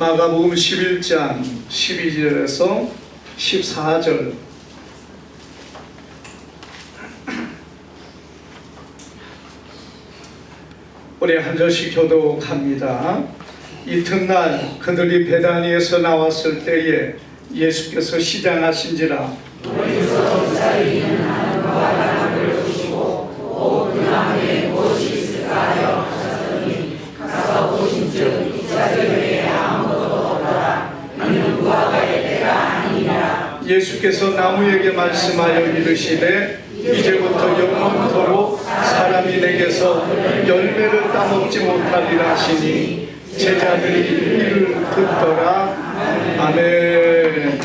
마가복음 11장 12절에서 14절. 우리 한 절씩 교독합니다. 이튿날 그들이 베다니에서 나왔을 때에 예수께서 시장하신지라. 거기서 기다리는 하늘과 땅을 보시고 그 땅에 무엇이 있을까 하여 하셨더니 가서 보신즉 이 자리에 아무것도 없더라. 이는 무화과의 때가 아니니라. 예수께서 나무에게 말씀하여 이르시되 이제부터 영원토록 사람이 내게서 열매를 따먹지 못하리라 하시니 제자들이 이를 듣더라. 아멘.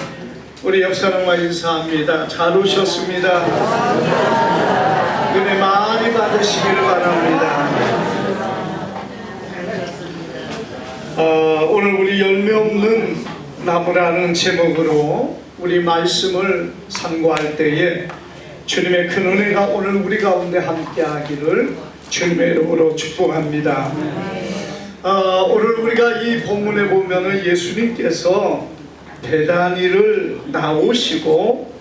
우리 옆 사람과 인사합니다. 잘 오셨습니다. 은혜 많이 받으시기를 바랍니다. 오늘 우리 열매 없는 나무라는 제목으로 우리 말씀을 상고할 때에 주님의 큰 은혜가 오늘 우리 가운데 함께하기를 주님의 이름으로 축복합니다. 오늘 우리가 이 본문에 보면은 예수님께서 베다니를 나오시고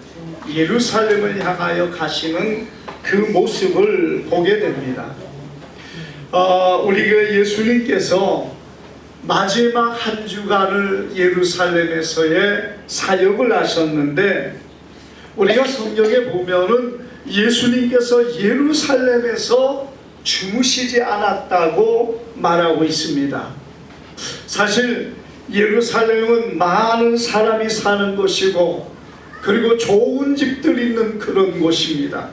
예루살렘을 향하여 가시는 그 모습을 보게 됩니다. 우리가 예수님께서 마지막 한 주간을 예루살렘에서의 사역을 하셨는데, 우리가 성경에 보면은 예수님께서 예루살렘에서 주무시지 않았다고 말하고 있습니다. 사실 예루살렘은 많은 사람이 사는 곳이고, 그리고 좋은 집들이 있는 그런 곳입니다.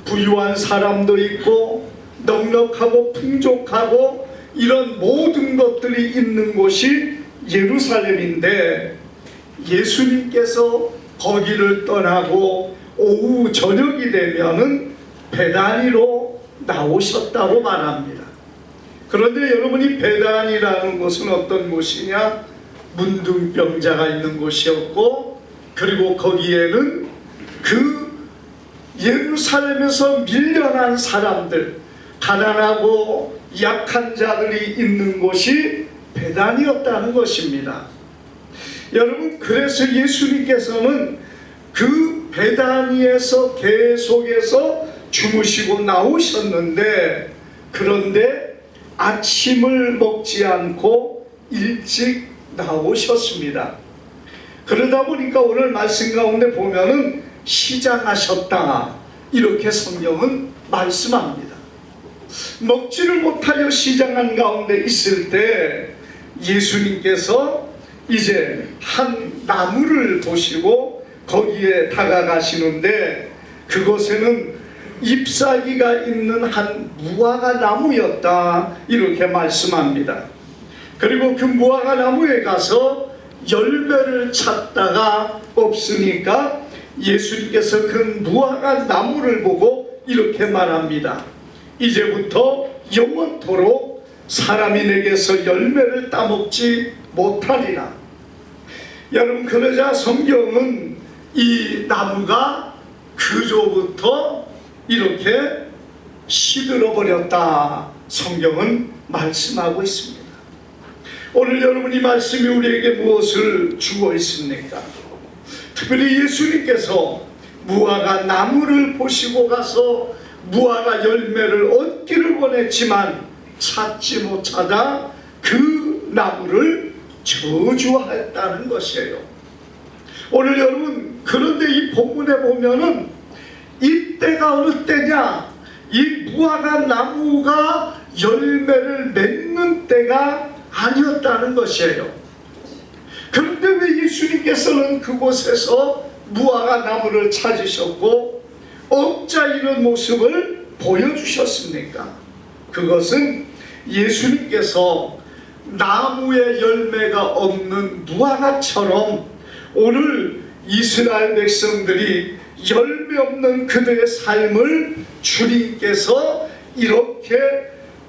부유한 사람도 있고 넉넉하고 풍족하고 이런 모든 것들이 있는 곳이 예루살렘인데, 예수님께서 거기를 떠나고 오후 저녁이 되면은 베다니로 나오셨다고 말합니다. 그런데 여러분이 베다니라는 곳은 어떤 곳이냐? 문둥병자가 있는 곳이었고, 그리고 거기에는 그 예루살렘에서 밀려난 사람들, 가난하고 약한 자들이 있는 곳이 베다니였다는 것입니다. 여러분, 그래서 예수님께서는 그 베다니에서 계속해서 주무시고 나오셨는데, 그런데 아침을 먹지 않고 일찍 나오셨습니다. 그러다 보니까 오늘 말씀 가운데 보면은 시장하셨다, 이렇게 성경은 말씀합니다. 먹지를 못하여 시장한 가운데 있을 때 예수님께서 이제 한 나무를 보시고 거기에 다가가시는데, 그곳에는 잎사귀가 있는 한 무화과 나무였다, 이렇게 말씀합니다. 그리고 그 무화과 나무에 가서 열매를 찾다가 없으니까 예수님께서 그 무화과 나무를 보고 이렇게 말합니다. 이제부터 영원토록 사람이 내게서 열매를 따먹지 못하리라. 여러분, 그러자 성경은 이 나무가 그저부터 이렇게 시들어 버렸다, 성경은 말씀하고 있습니다. 오늘 여러분, 이 말씀이 우리에게 무엇을 주고 있습니까? 특별히 예수님께서 무화과 나무를 보시고 가서 무화과 열매를 얻기를 원했지만 찾지 못하다 그 나무를 저주하였다는 것이에요. 오늘 여러분, 그런데 이 본문에 보면은 이때가 어느 때냐? 이 무화과 나무가 열매를 맺는 때가 아니었다는 것이에요. 그런데 왜 예수님께서는 그곳에서 무화과 나무를 찾으셨고 억자 이런 모습을 보여주셨습니까? 그것은 예수님께서 나무에 열매가 없는 무화과처럼 오늘 이스라엘 백성들이 열매 없는 그들의 삶을 주님께서 이렇게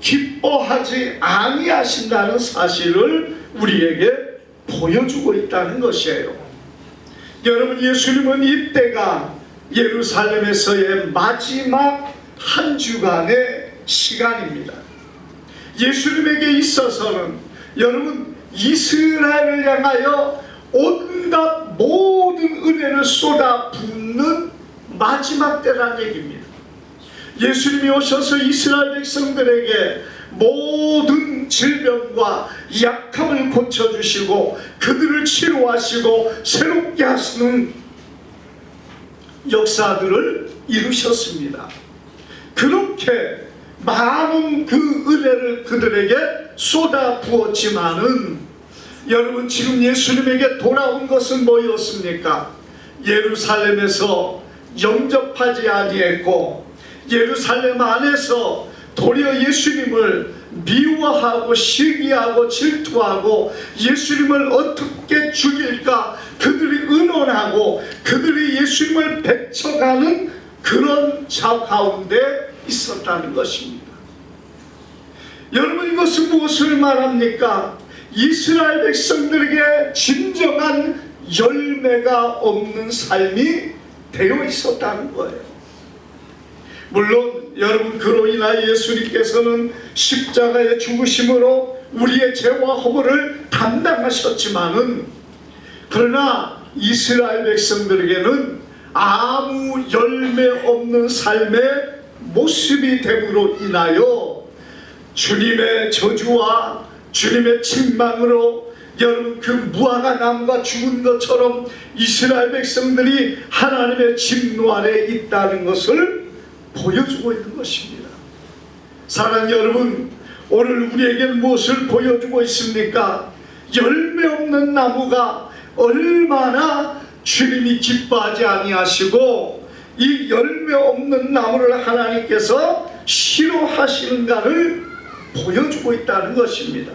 기뻐하지 아니하신다는 사실을 우리에게 보여주고 있다는 것이에요. 여러분, 예수님은 이때가 예루살렘에서의 마지막 한 주간의 시간입니다. 예수님에게 있어서는 여러분, 이스라엘을 향하여 온갖 모든 은혜를 쏟아 붓는 마지막 때란 얘기입니다. 예수님이 오셔서 이스라엘 백성들에게 모든 질병과 약함을 고쳐주시고 그들을 치료하시고 새롭게 하시는 역사들을 이루셨습니다. 그렇게 많은 그 은혜를 그들에게 쏟아 부었지만은 여러분, 지금 예수님에게 돌아온 것은 뭐였습니까? 예루살렘에서 영접하지 아니했고 예루살렘 안에서 도리어 예수님을 미워하고 시기하고 질투하고 예수님을 어떻게 죽일까 그들이 의논하고 그들이 예수님을 배척하는 그런 자 가운데 있었다는 것입니다. 여러분, 이것은 무엇을 말합니까? 이스라엘 백성들에게 진정한 열매가 없는 삶이 되어 있었다는 거예요. 물론 여러분, 그로 인하여 예수님께서는 십자가의 죽으심으로 우리의 죄와 허물을 담당하셨지만은, 그러나 이스라엘 백성들에게는 아무 열매 없는 삶의 모습이 됨으로 인하여 주님의 저주와 주님의 책망으로 여러분, 그 무화과 나무가 죽은 것처럼 이스라엘 백성들이 하나님의 진노 아래 있다는 것을 보여주고 있는 것입니다. 사랑하는 여러분, 오늘 우리에게 무엇을 보여주고 있습니까? 열매 없는 나무가 얼마나 주님이 기뻐하지 아니하시고 이 열매 없는 나무를 하나님께서 싫어하시는가를 보여주고 있다는 것입니다.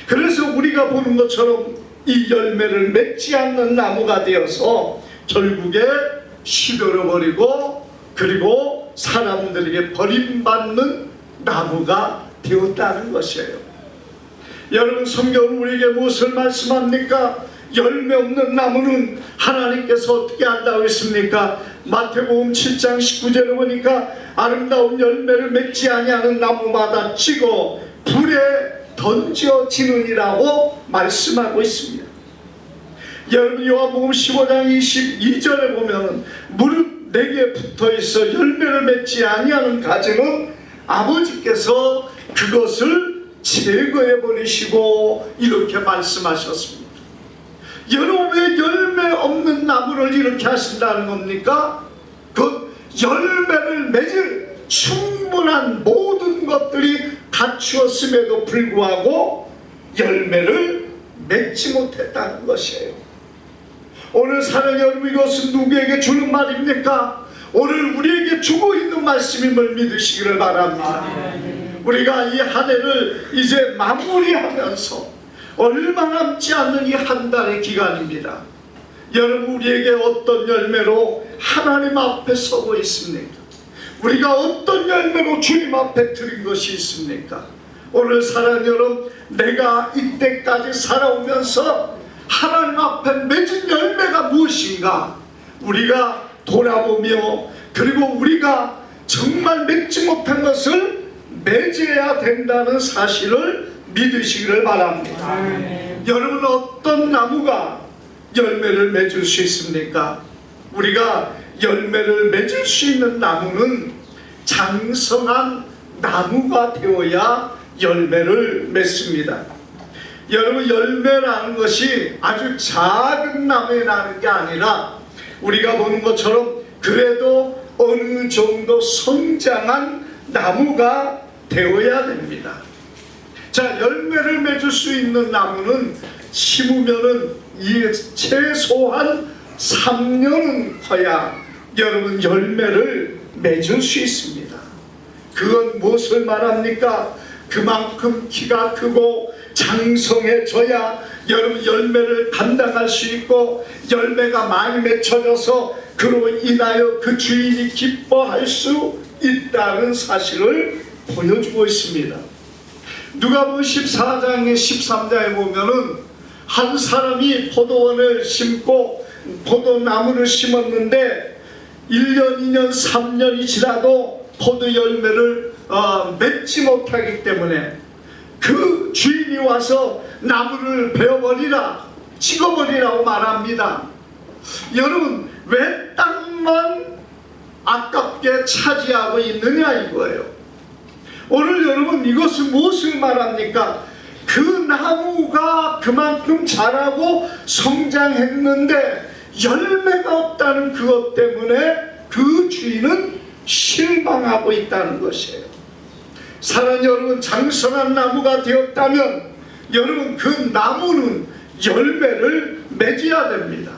그래서 우리가 보는 것처럼 이 열매를 맺지 않는 나무가 되어서 결국에 시들어버리고 그리고 사람들에게 버림받는 나무가 되었다는 것이에요. 여러분, 성경은 우리에게 무엇을 말씀합니까? 열매 없는 나무는 하나님께서 어떻게 한다고 했습니까? 마태복음 7장 19절에 보니까 아름다운 열매를 맺지 아니하는 나무마다 찍어 불에 던져지느니라고 말씀하고 있습니다. 여러분, 요한복음 15장 22절에 보면 무릇 내게 붙어있어 열매를 맺지 아니하는 가지는 아버지께서 그것을 제거해버리시고 이렇게 말씀하셨습니다. 여러분, 왜 열매 없는 나무를 이렇게 하신다는 겁니까? 그 열매를 맺을 충분한 모든 것들이 갖추었음에도 불구하고 열매를 맺지 못했다는 것이에요. 오늘 사랑하는 여러분, 이것은 누구에게 주는 말입니까? 오늘 우리에게 주고 있는 말씀임을 믿으시기를 바랍니다. 우리가 이 한 해를 이제 마무리하면서 얼마 남지 않는 이 한 달의 기간입니다. 여러분, 우리에게 어떤 열매로 하나님 앞에 서고 있습니까? 우리가 어떤 열매로 주님 앞에 드린 것이 있습니까? 오늘 사랑하는 여러분, 내가 이때까지 살아오면서 하나님 앞에 맺은 열매가 무엇인가 우리가 돌아보며, 그리고 우리가 정말 맺지 못한 것을 맺어야 된다는 사실을 믿으시기를 바랍니다. 여러분, 어떤 나무가 열매를 맺을 수 있습니까? 우리가 열매를 맺을 수 있는 나무는 장성한 나무가 되어야 열매를 맺습니다. 여러분, 열매라는 것이 아주 작은 나무에 나는 게 아니라 우리가 보는 것처럼 그래도 어느 정도 성장한 나무가 되어야 됩니다. 자, 열매를 맺을 수 있는 나무는 심으면은 최소한 3년은 커야 여러분 열매를 맺을 수 있습니다. 그건 무엇을 말합니까? 그만큼 키가 크고 장성해져야 여러분 열매를 감당할 수 있고, 열매가 많이 맺혀져서 그로 인하여 그 주인이 기뻐할 수 있다는 사실을 보여주고 있습니다. 누가복음 14장의 13장에 보면은 한 사람이 포도원을 심고 포도나무를 심었는데 1년, 2년, 3년이 지나도 포도 열매를 맺지 못하기 때문에 그 주인이 와서 나무를 베어버리라, 찍어버리라고 말합니다. 여러분, 왜 땅만 아깝게 차지하고 있느냐 이거예요. 오늘 여러분, 이것은 무엇을 말합니까? 그 나무가 그만큼 자라고 성장했는데 열매가 없다는 그것 때문에 그 주인은 실망하고 있다는 것이에요. 사랑하는 여러분, 장성한 나무가 되었다면 여러분, 그 나무는 열매를 맺어야 됩니다.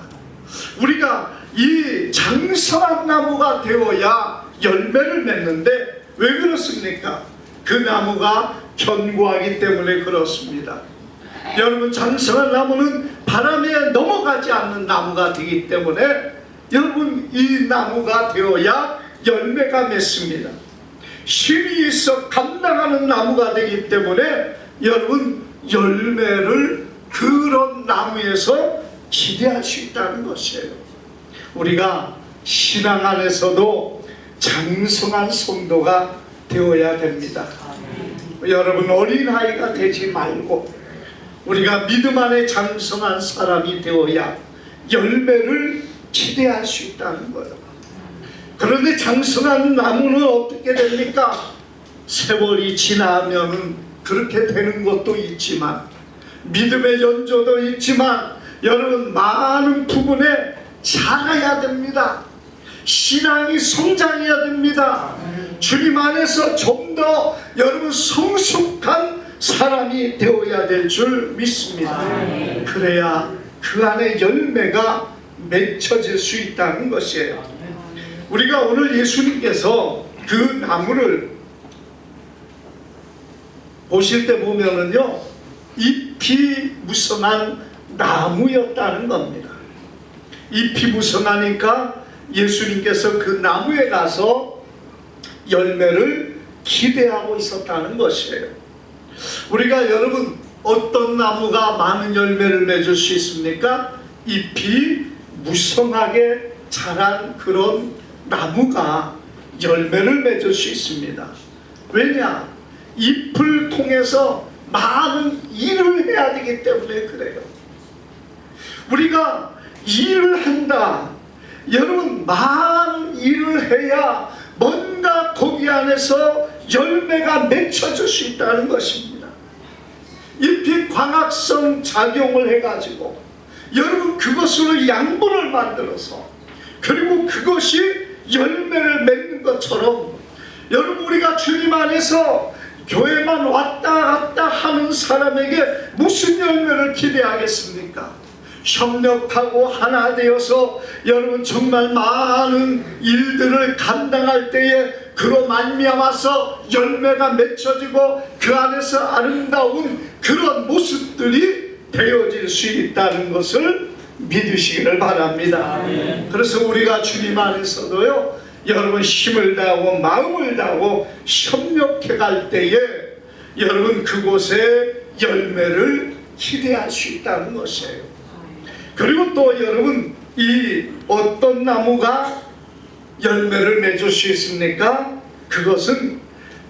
우리가 이 장성한 나무가 되어야 열매를 맺는데 왜 그렇습니까? 그 나무가 견고하기 때문에 그렇습니다. 여러분, 장성한 나무는 바람에 넘어가지 않는 나무가 되기 때문에 여러분, 이 나무가 되어야 열매가 맺습니다. 힘이 있어 감당하는 나무가 되기 때문에 여러분, 열매를 그런 나무에서 기대할 수 있다는 것이에요. 우리가 신앙 안에서도 장성한 성도가 되어야 됩니다. 여러분, 어린아이가 되지 말고 우리가 믿음 안에 장성한 사람이 되어야 열매를 기대할 수 있다는 거예요. 그런데 장성한 나무는 어떻게 됩니까? 세월이 지나면은 그렇게 되는 것도 있지만, 믿음의 연조도 있지만, 여러분, 많은 부분에 자라야 됩니다. 신앙이 성장해야 됩니다. 주님 안에서 좀 더 여러분 성숙한 사람이 되어야 될 줄 믿습니다. 그래야 그 안에 열매가 맺혀질 수 있다는 것이에요. 우리가 오늘 예수님께서 그 나무를 보실 때 보면은요, 잎이 무성한 나무였다는 겁니다. 잎이 무성하니까 예수님께서 그 나무에 가서 열매를 기대하고 있었다는 것이에요. 우리가 여러분, 어떤 나무가 많은 열매를 맺을 수 있습니까? 잎이 무성하게 자란 그런 나무가 열매를 맺을 수 있습니다. 왜냐? 잎을 통해서 많은 일을 해야 되기 때문에 그래요. 우리가 일을 한다. 여러분, 많은 일을 해야 뭔가 거기 안에서 열매가 맺혀질 수 있다는 것입니다. 잎이 광합성 작용을 해가지고 여러분, 그것으로 양분을 만들어서, 그리고 그것이 열매를 맺는 것처럼, 여러분, 우리가 주님 안에서 교회만 왔다 갔다 하는 사람에게 무슨 열매를 기대하겠습니까? 협력하고 하나 되어서 여러분, 정말 많은 일들을 감당할 때에 그로 말미암아서 열매가 맺혀지고 그 안에서 아름다운 그런 모습들이 되어질 수 있다는 것을 믿으시기를 바랍니다. 그래서 우리가 주님 안에서도요, 여러분, 힘을 다하고 마음을 다하고 협력해 갈 때에 여러분, 그곳에 열매를 기대할 수 있다는 것이에요. 그리고 또 여러분, 이 어떤 나무가 열매를 맺을 수 있습니까? 그것은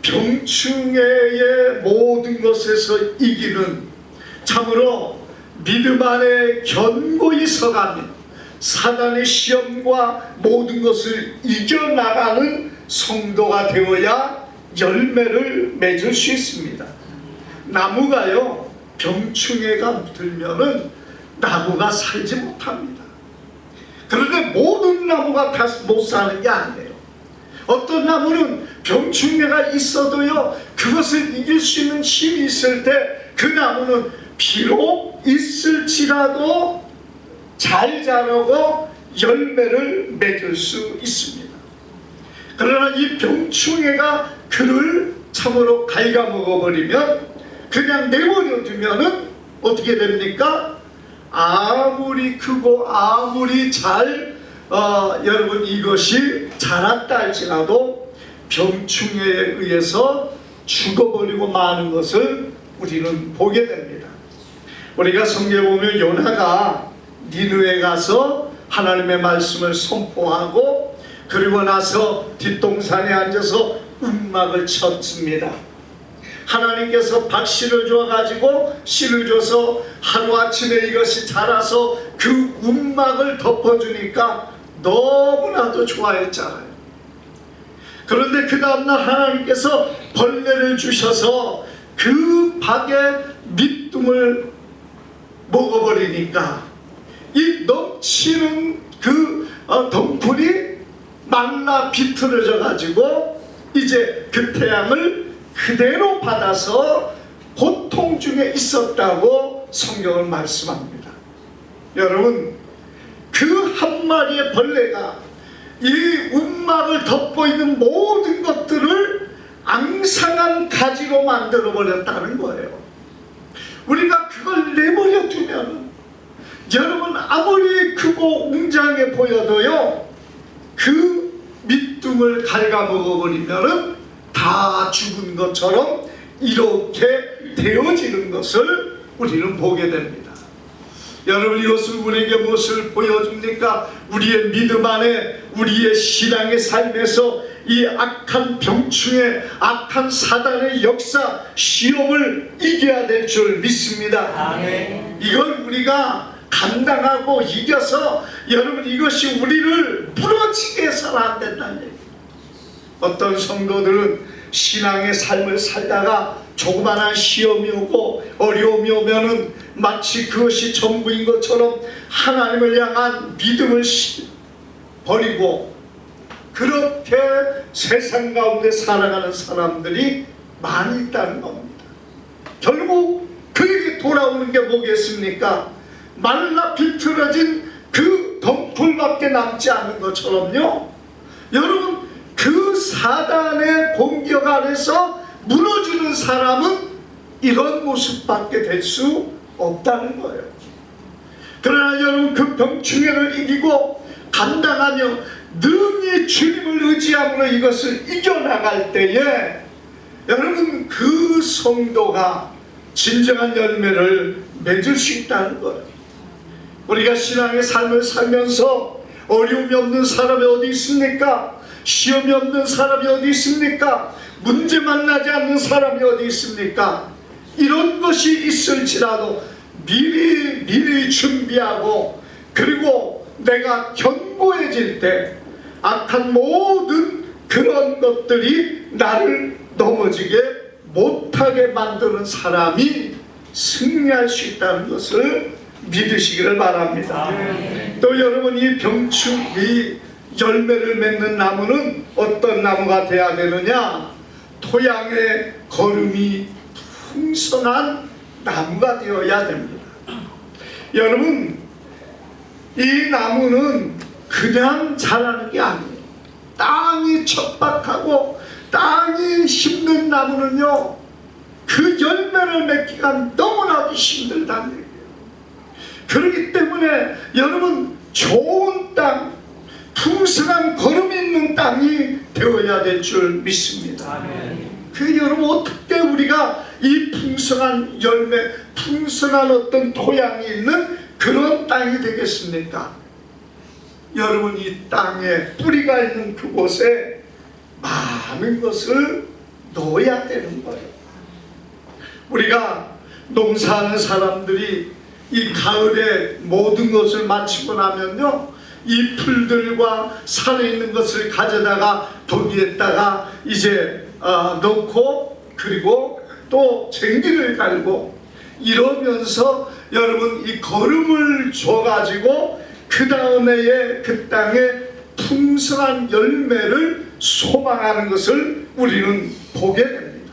병충해의 모든 것에서 이기는, 참으로 믿음 안에 견고히 서가며 사단의 시험과 모든 것을 이겨나가는 성도가 되어야 열매를 맺을 수 있습니다. 나무가요, 병충해가 들면은 나무가 살지 못합니다. 그런데 모든 나무가 다 못 사는 게 아니에요. 어떤 나무는 병충해가 있어도요, 그것을 이길 수 있는 힘이 있을 때 그 나무는 비록 있을지라도 잘 자라고 열매를 맺을 수 있습니다. 그러나 이 병충해가 그를 참으로 갉아먹어버리면, 그냥 내버려 두면은 어떻게 됩니까? 아무리 크고 아무리 잘 여러분, 이것이 자랐다 할지라도 병충해에 의해서 죽어버리고 마는 것을 우리는 보게 됩니다. 우리가 성경에 보면 요나가 니느웨에 가서 하나님의 말씀을 선포하고, 그리고 나서 뒷동산에 앉아서 음악을 쳤습니다. 하나님께서 박씨를 줘가지고 씨를 줘서 하루아침에 이것이 자라서 그 움막을 덮어주니까 너무나도 좋아했잖아요. 그런데 그 다음날 하나님께서 벌레를 주셔서 그 박의 밑둥을 먹어버리니까 이 넘치는 그 덩굴이 말라 비틀어져 가지고 이제 그 태양을 그대로 받아서 고통 중에 있었다고 성경은 말씀합니다. 여러분, 그 한 마리의 벌레가 이 움막을 덮고 있는 모든 것들을 앙상한 가지로 만들어 버렸다는 거예요. 우리가 그걸 내버려 두면 여러분, 아무리 크고 웅장해 보여도요, 그 밑둥을 갉아먹어 버리면은 다 죽은 것처럼 이렇게 되어지는 것을 우리는 보게 됩니다. 여러분, 이것을 우리에게 무엇을 보여줍니까? 우리의 믿음 안에, 우리의 신앙의 삶에서 이 악한 병충해, 악한 사단의 역사, 시험을 이겨야 될 줄 믿습니다. 아멘. 이걸 우리가 감당하고 이겨서 여러분, 이것이 우리를 무너지게 해서는 안 된다는 얘기예요. 어떤 성도들은 신앙의 삶을 살다가 조그마한 시험이 오고 어려움이 오면은 마치 그것이 전부인 것처럼 하나님을 향한 믿음을 버리고 그렇게 세상 가운데 살아가는 사람들이 많이 있다는 겁니다. 결국 그에게 돌아오는 게 뭐겠습니까? 말라 비틀어진 그 덩굴밖에 남지 않은 것처럼요, 여러분, 그 사단의 공격 안에서 무너지는 사람은 이런 모습밖에 될 수 없다는 거예요. 그러나 여러분, 그 병충해를 이기고 감당하며 능히 주님을 의지함으로 이것을 이겨나갈 때에 여러분, 그 성도가 진정한 열매를 맺을 수 있다는 거예요. 우리가 신앙의 삶을 살면서 어려움이 없는 사람이 어디 있습니까? 시험이 없는 사람이 어디 있습니까? 문제 만나지 않는 사람이 어디 있습니까? 이런 것이 있을지라도 미리 준비하고, 그리고 내가 견고해질 때 악한 모든 그런 것들이 나를 넘어지게 못하게 만드는 사람이 승리할 수 있다는 것을 믿으시기를 바랍니다. 또 여러분, 이 열매를 맺는 나무는 어떤 나무가 돼야 되느냐? 토양의 거름이 풍성한 나무가 되어야 됩니다. 여러분, 이 나무는 그냥 자라는 게 아니에요. 땅이 척박하고 땅이 힘든 나무는요, 그 열매를 맺기가 너무나도 힘들다는 얘기예요. 그렇기 때문에 여러분, 좋은 땅, 풍성한 거름이 있는 땅이 되어야 될 줄 믿습니다. 아멘. 그 여러분, 어떻게 우리가 이 풍성한 열매, 풍성한 어떤 토양이 있는 그런 땅이 되겠습니까? 여러분, 이 땅에 뿌리가 있는 그곳에 많은 것을 넣어야 되는 거예요. 우리가 농사하는 사람들이 이 가을에 모든 것을 마치고 나면요, 이 풀들과 산에 있는 것을 가져다가 거기에다가 이제 넣고, 그리고 또 쟁기를 갈고 이러면서 여러분, 이 거름을 줘가지고 그 다음에 그 땅에 풍성한 열매를 소망하는 것을 우리는 보게 됩니다.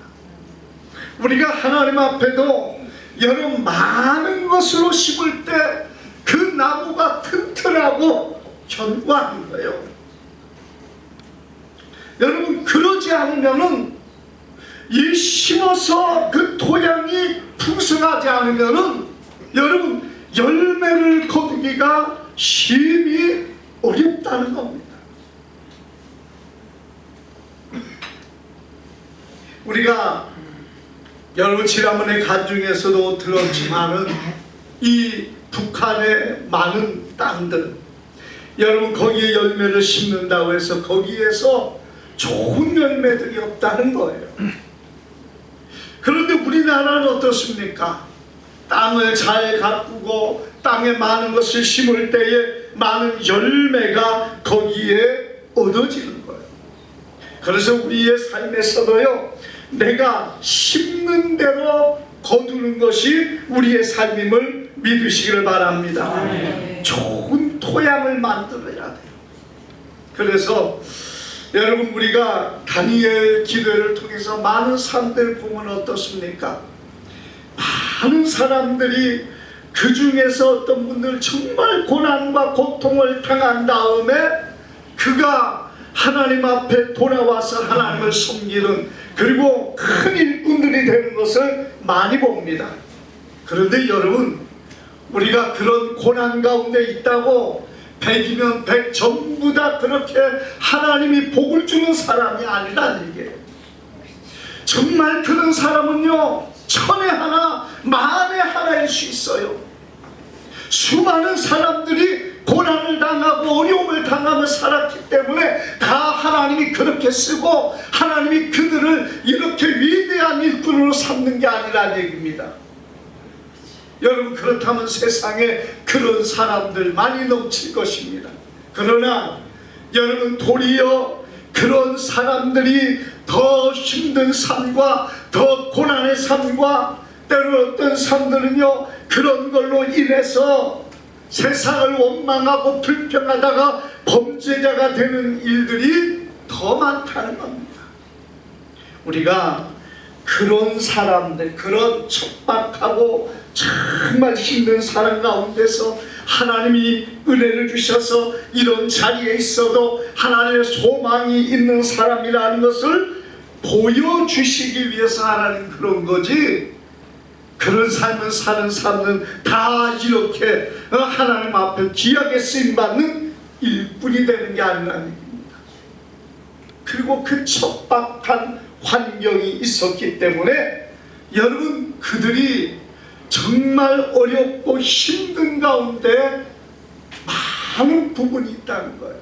우리가 하나님 앞에도 여러분, 많은 것으로 심을 때 그 나무가 튼튼하고 견고한 거예요. 여러분, 그러지 않으면은, 이 심어서 그 토양이 풍성하지 않으면은 여러분, 열매를 거두기가 심히 어렵다는 겁니다. 우리가 여러분, 지난번에 간증에서도 들었지만은 이 북한의 많은 땅들, 여러분, 거기에 열매를 심는다고 해서 거기에서 좋은 열매들이 없다는 거예요. 그런데 우리나라는 어떻습니까? 땅을 잘 가꾸고 땅에 많은 것을 심을 때에 많은 열매가 거기에 얻어지는 거예요. 그래서 우리의 삶에서도요, 내가 심는 대로 거두는 것이 우리의 삶임을 믿으시기를 바랍니다. 좋은 토양을 만들어야 돼요. 그래서 여러분, 우리가 다니엘 기도를 통해서 많은 사람들 보면 어떻습니까? 많은 사람들이 그 중에서 어떤 분들 정말 고난과 고통을 당한 다음에 그가 하나님 앞에 돌아와서 하나님을 섬기는, 그리고 큰 일꾼들이 되는 것을 많이 봅니다. 그런데 여러분, 우리가 그런 고난 가운데 있다고 100이면 100 전부 다 그렇게 하나님이 복을 주는 사람이 아니라는 얘기예요. 정말 그런 사람은요, 천에 하나 만에 하나일 수 있어요. 수많은 사람들이 고난을 당하고 어려움을 당하며 살았기 때문에 다 하나님이 그렇게 쓰고 하나님이 그들을 이렇게 위대한 일꾼으로 삼는 게 아니라는 얘기입니다. 여러분, 그렇다면 세상에 그런 사람들 많이 넘칠 것입니다. 그러나 여러분, 도리어 그런 사람들이 더 힘든 삶과 더 고난의 삶과 때로 어떤 사람들은요, 그런 걸로 인해서 세상을 원망하고 불평하다가 범죄자가 되는 일들이 더 많다는 겁니다. 우리가 그런 사람들, 그런 척박하고 정말 힘든 사람 가운데서 하나님이 은혜를 주셔서 이런 자리에 있어도 하나님의 소망이 있는 사람이라는 것을 보여주시기 위해서 하나님 그런 거지, 그런 삶을 사는 사람은 다 이렇게 하나님 앞에 귀하게 쓰임받는 일꾼이 되는 게 아니라는 얘기입니다. 그리고 그 척박한 환경이 있었기 때문에 여러분, 그들이 정말 어렵고 힘든 가운데 많은 부분이 있다는 거예요.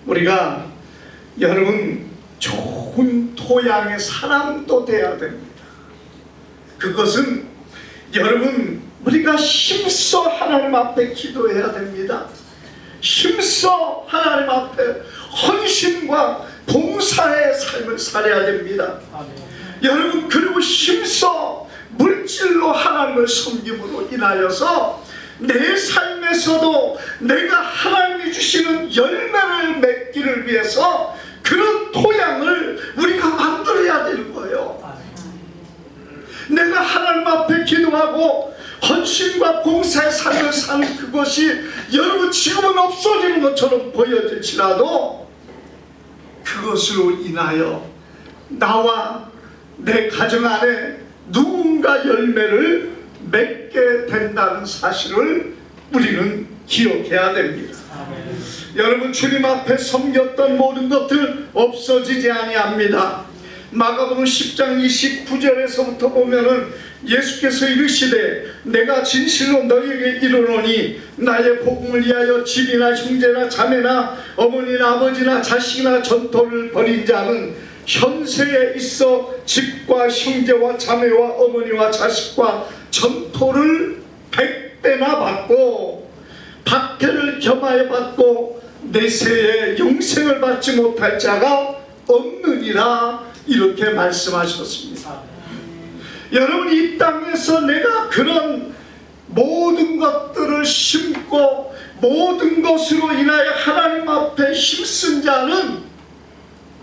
우리가 여러분, 좋은 토양의 사람도 돼야 됩니다. 그것은 여러분, 우리가 힘써 하나님 앞에 기도해야 됩니다. 힘써 하나님 앞에 헌신과 봉사의 삶을 살아야 됩니다. 여러분, 그리고 힘써 물질로 하나님을 섬김으로 인하여서 내 삶에서도 내가 하나님이 주시는 열매를 맺기를 위해서 그런 토양을 우리가 만들어야 되는 거예요. 내가 하나님 앞에 기도하고 헌신과 봉사의 삶을 사는 그것이 여러분 지금은 없어지는 것처럼 보여질지라도 그것으로 인하여 나와 내 가정 안에 누군가 열매를 맺게 된다는 사실을 우리는 기억해야 됩니다. 여러분, 주님 앞에 섬겼던 모든 것들 없어지지 아니합니다. 마가복음 10장 29절에서부터 보면은 예수께서 이르시되 내가 진실로 너희에게 이르노니 나의 복음을 위하여 집이나 형제나 자매나 어머니나 아버지나 자식이나 전토를 벌인 자는 현세에 있어 집과 형제와 자매와 어머니와 자식과 전토를 100배나 받고 박해를 겸하여 받고 내세에 영생을 받지 못할 자가 없느니라, 이렇게 말씀하셨습니다. 여러분, 이 땅에서 내가 그런 모든 것들을 심고 모든 것으로 인하여 하나님 앞에 힘쓴 자는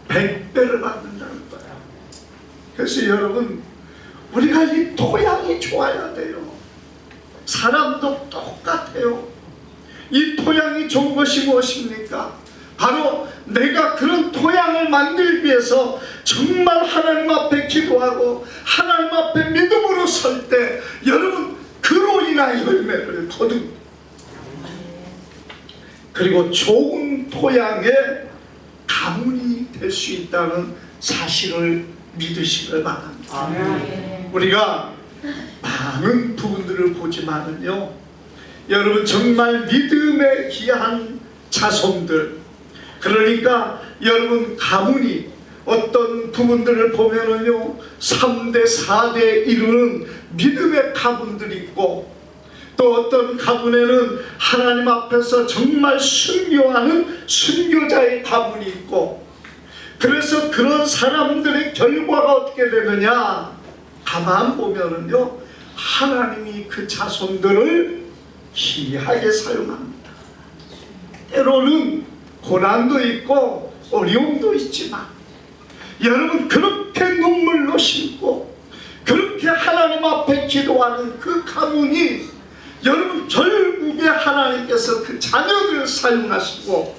100배를 받는다는 거야. 그래서 여러분, 우리가 이 토양이 좋아야 돼요. 사람도 똑같아요. 이 토양이 좋은 것이 무엇입니까? 바로 내가 그런 토양을 만들기 위해서 정말 하나님 앞에 기도하고 하나님 앞에 믿음으로 설 때 여러분, 그로 인한 열매를 거둡니다. 그리고 좋은 토양의 가문이 될 수 있다는 사실을 믿으시길 바랍니다. 우리가 많은 부분들을 보지만은요, 여러분 정말 믿음에 귀한 자손들, 그러니까 여러분 가문이 어떤 부분들을 보면은요 3대 4대 이루는 믿음의 가문들이 있고, 또 어떤 가문에는 하나님 앞에서 정말 순교하는 순교자의 가문이 있고, 그래서 그런 사람들의 결과가 어떻게 되느냐, 가만 보면은요 하나님이 그 자손들을 귀하게 사용합니다. 때로는 고난도 있고 어려움도 있지만, 여러분 그렇게 눈물로 심고 그렇게 하나님 앞에 기도하는 그 가문이, 여러분 결국에 하나님께서 그 자녀들을 사용하시고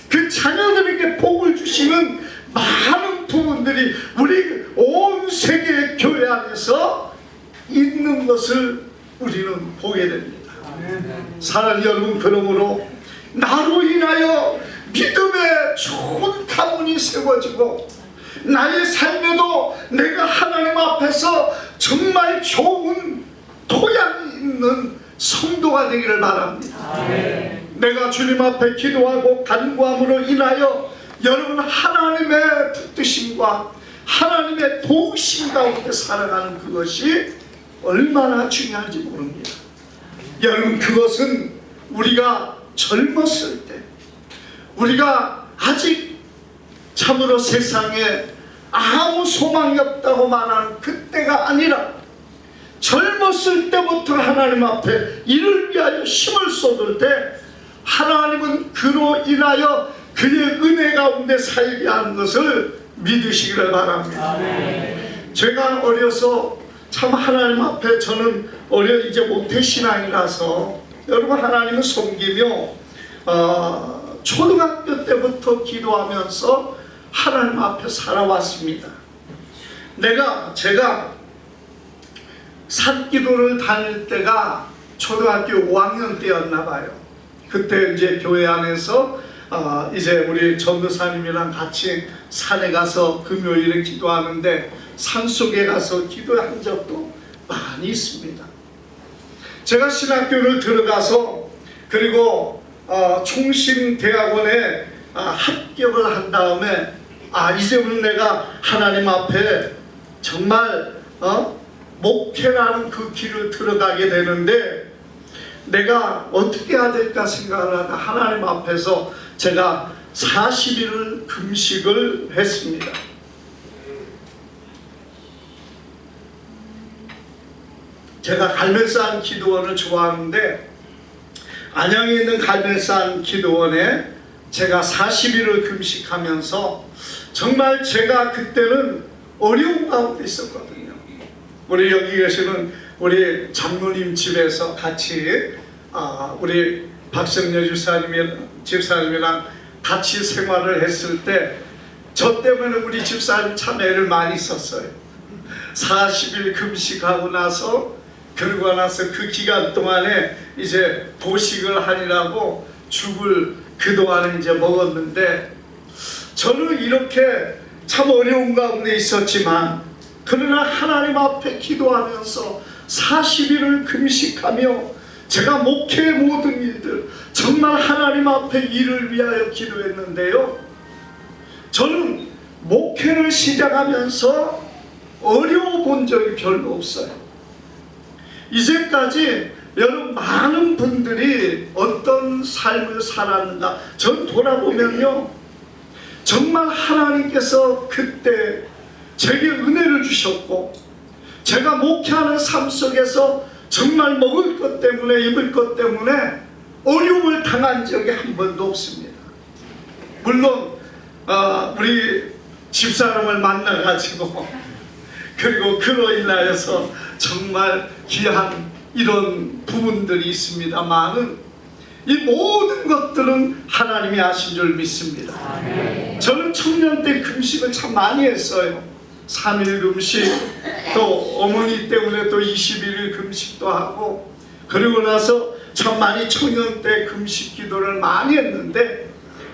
그 자녀들에게 복을 주시는 많은 부분들이 우리 온 세계 교회 안에서 있는 것을 우리는 보게 됩니다. 사랑하는 여러분, 그러므로 나로 인하여 믿음의 좋은 가문이 세워지고 나의 삶에도 내가 하나님 앞에서 정말 좋은 토양이 있는 성도가 되기를 바랍니다. 내가 주님 앞에 기도하고 간구함으로 인하여 여러분 하나님의 붙드심과 하나님의 도우심 가운데 살아가는 그것이 얼마나 중요한지 모릅니다. 여러분, 그것은 우리가 젊었을 때, 우리가 아직 참으로 세상에 아무 소망이 없다고 말하는 그때가 아니라 젊었을 때부터 하나님 앞에 이를 위하여 힘을 쏟을 때 하나님은 그로 인하여 그의 은혜 가운데 살게 하는 것을 믿으시기를 바랍니다. 제가 어려서 참 하나님 앞에, 저는 이제 모태신앙이라서 여러분 하나님을 섬기며 초등학교 때부터 기도하면서 하나님 앞에 살아왔습니다. 제가 산기도를 다닐 때가 초등학교 5학년 때였나 봐요. 그때 이제 교회 안에서 이제 우리 전도사님이랑 같이 산에 가서 금요일에 기도하는데 산속에 가서 기도한 적도 많이 있습니다. 제가 신학교를 들어가서 그리고 총신대학원에 합격을 한 다음에 이제는 내가 하나님 앞에 정말 목회라는 그 길을 들어가게 되는데, 내가 어떻게 해야 될까 생각을 하다 하나님 앞에서 제가 40일을 금식을 했습니다. 제가 갈멜산 기도원을 좋아하는데 안양에 있는 갈멜산 기도원에 제가 40일을 금식하면서 정말 제가 그때는 어려운 가운데 있었거든요. 우리 여기 계시는 우리 장로님 집에서 같이 우리 박성녀 집사님이랑 같이 생활을 했을 때 저 때문에 우리 집사님 참 애를 많이 썼어요. 40일 금식하고 나서, 그러고 나서 그 기간 동안에 이제 보식을 하느라고 죽을 그동안에 이제 먹었는데, 저는 이렇게 참 어려운 가운데 있었지만 그러나 하나님 앞에 기도하면서 40일을 금식하며 제가 목회의 모든 일들 정말 하나님 앞에 일을 위하여 기도했는데요, 저는 목회를 시작하면서 어려워 본 적이 별로 없어요. 이제까지 여러분 많은 분들이 어떤 삶을 살았는가, 전 돌아보면요 정말 하나님께서 그때 제게 은혜를 주셨고, 제가 목회하는 삶 속에서 정말 먹을 것 때문에 입을 것 때문에 어려움을 당한 적이 한 번도 없습니다. 물론 우리 집사람을 만나가지고 그리고 그로 인하여서 정말 귀한 이런 부분들이 있습니다만은 이 모든 것들은 하나님이 하신 줄 믿습니다. 저는 청년 때 금식을 참 많이 했어요. 3일 금식, 또 어머니 때문에 또 21일 금식도 하고, 그리고 나서 참 많이 청년 때 금식 기도를 많이 했는데,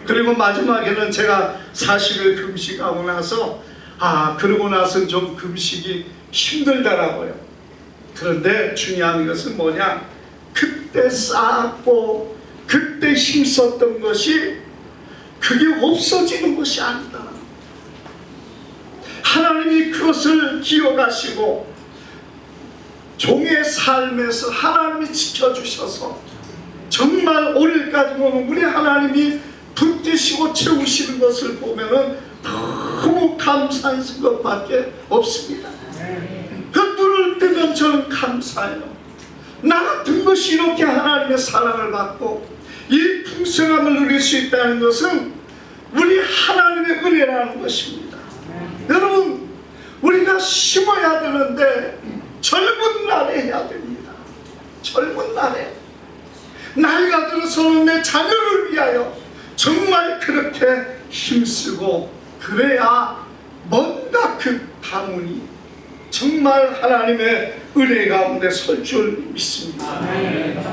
그리고 마지막에는 제가 40일 금식하고 나서 그러고 나서 좀 금식이 힘들더라고요. 그런데 중요한 것은 뭐냐, 그때 쌓았고 그때 힘썼던 것이 그게 없어지는 것이 아니다. 하나님이 그것을 기억하시고 종의 삶에서 하나님이 지켜주셔서 정말 오늘까지 보면 우리 하나님이 붙드시고 채우시는 것을 보면은 너무 감사한 것밖에 없습니다. 그 눈을 뜨면 저는 감사해요. 나 같은 것이 이렇게 하나님의 사랑을 받고 이 풍성함을 누릴 수 있다는 것은 우리 하나님의 은혜라는 것입니다. 여러분, 우리가 심어야 되는데 젊은 날에 해야 됩니다. 젊은 날에. 나이가 들어서는 내 자녀를 위하여 정말 그렇게 힘쓰고 그래야 뭔가 그 가문이 정말 하나님의 은혜 가운데 설 줄 믿습니다.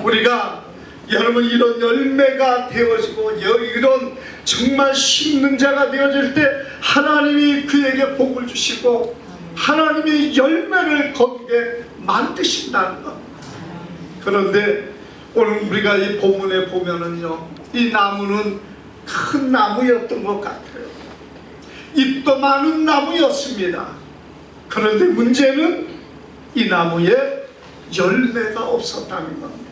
우리가 여러분 이런 열매가 되어지고 이런 정말 심는 자가 되어질 때 하나님이 그에게 복을 주시고 하나님이 열매를 거두게 만드신다는 것. 그런데 오늘 우리가 이 본문에 보면은요, 이 나무는 큰 나무였던 것 같아요. 잎도 많은 나무였습니다. 그런데 문제는 이 나무에 열매가 없었다는 겁니다.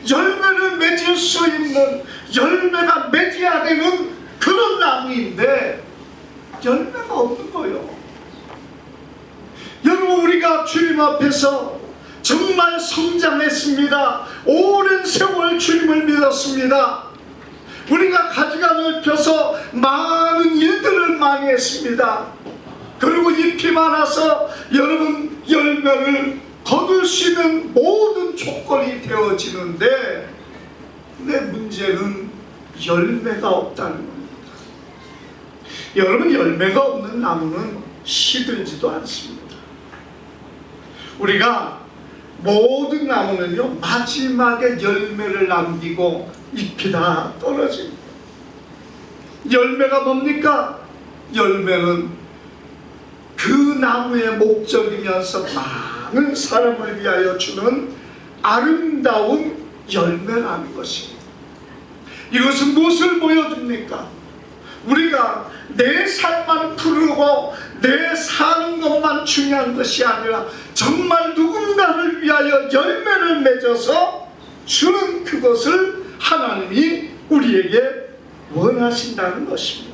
열매를 맺을 수 있는, 열매가 맺어야 되는 그런 나무인데 열매가 없는 거예요. 여러분, 우리가 주님 앞에서 정말 성장했습니다. 오랜 세월 주님을 믿었습니다. 우리가 가지가 넓혀서 많은 일들을 많이 했습니다. 그리고 잎이 많아서 여러분 열매를 거둘 수 있는 모든 조건이 되어지는데, 근데 문제는 열매가 없다는 겁니다. 여러분, 열매가 없는 나무는 시들지도 않습니다. 우리가 모든 나무는요, 마지막에 열매를 남기고 잎이 다 떨어집니다. 열매가 뭡니까? 열매는 그 나무의 목적이면서 많은 사람을 위하여 주는 아름다운 열매라는 것입니다. 이것은 무엇을 보여줍니까? 우리가 내 삶만 푸르고 내 사는 것만 중요한 것이 아니라 정말 누군가를 위하여 열매를 맺어서 주는 그것을 하나님이 우리에게 원하신다는 것입니다.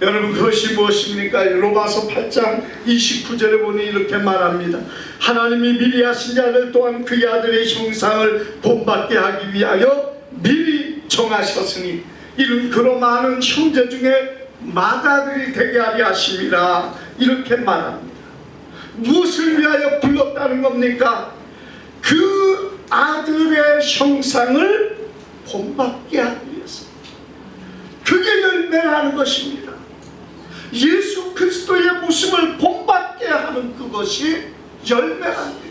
여러분, 그것이 무엇입니까? 로마서 8장 29절에 보니 이렇게 말합니다. 하나님이 미리 하신 자를 또한 그의 아들의 형상을 본받게 하기 위하여 미리 정하셨으니 이는 그로 많은 형제 중에 맏아들이 되게 하려 하심이라. 이렇게 말합니다. 무엇을 위하여 불렀다는 겁니까? 그 아들의 형상을 본받게 하기 위해서. 그게 열매라는 것입니다. 예수 그리스도의 모습을 본받게 하는 그것이 열매랍니다.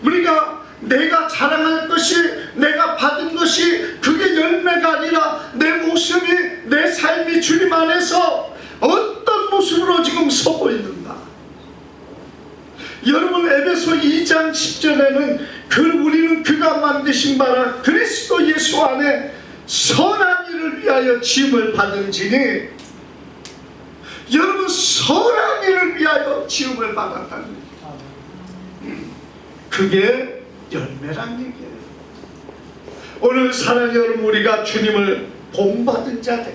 우리가 내가 자랑할 것이, 내가 받은 것이 그게 열매가 아니라 내 모습이, 내 삶이 주님 안에서 어떤 모습으로 지금 서고 있는가. 여러분, 에베소 2장 10절에는 우리는 그가 만드신 바라 그리스도 예수 안에 선한 일을 위하여 지음을 받은지니, 여러분, 선한 일을 위하여 지음을 받았다는 거예요. 그게 열매란 얘기예요. 오늘 사랑하는 여러분, 우리가 주님을 본받은 자들,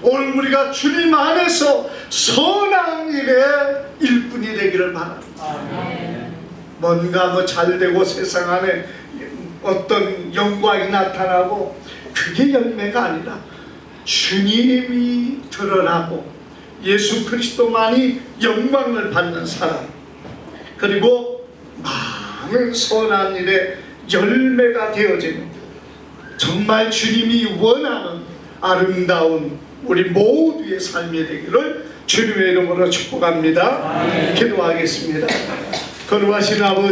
오늘 우리가 주님 안에서 선한 일의 일꾼이 되기를 바랍니다. 뭔가 잘되고 세상 안에 어떤 영광이 나타나고 그게 열매가 아니라 주님이 드러나고 예수 그리스도만이 영광을 받는 사람, 그리고 많은 선한 일의 열매가 되어지는 정말 주님이 원하는 아름다운 우리 모두의 삶이 되기를 주님의 이름으로 축복합니다. 기도하겠습니다. 거룩하신 아버지,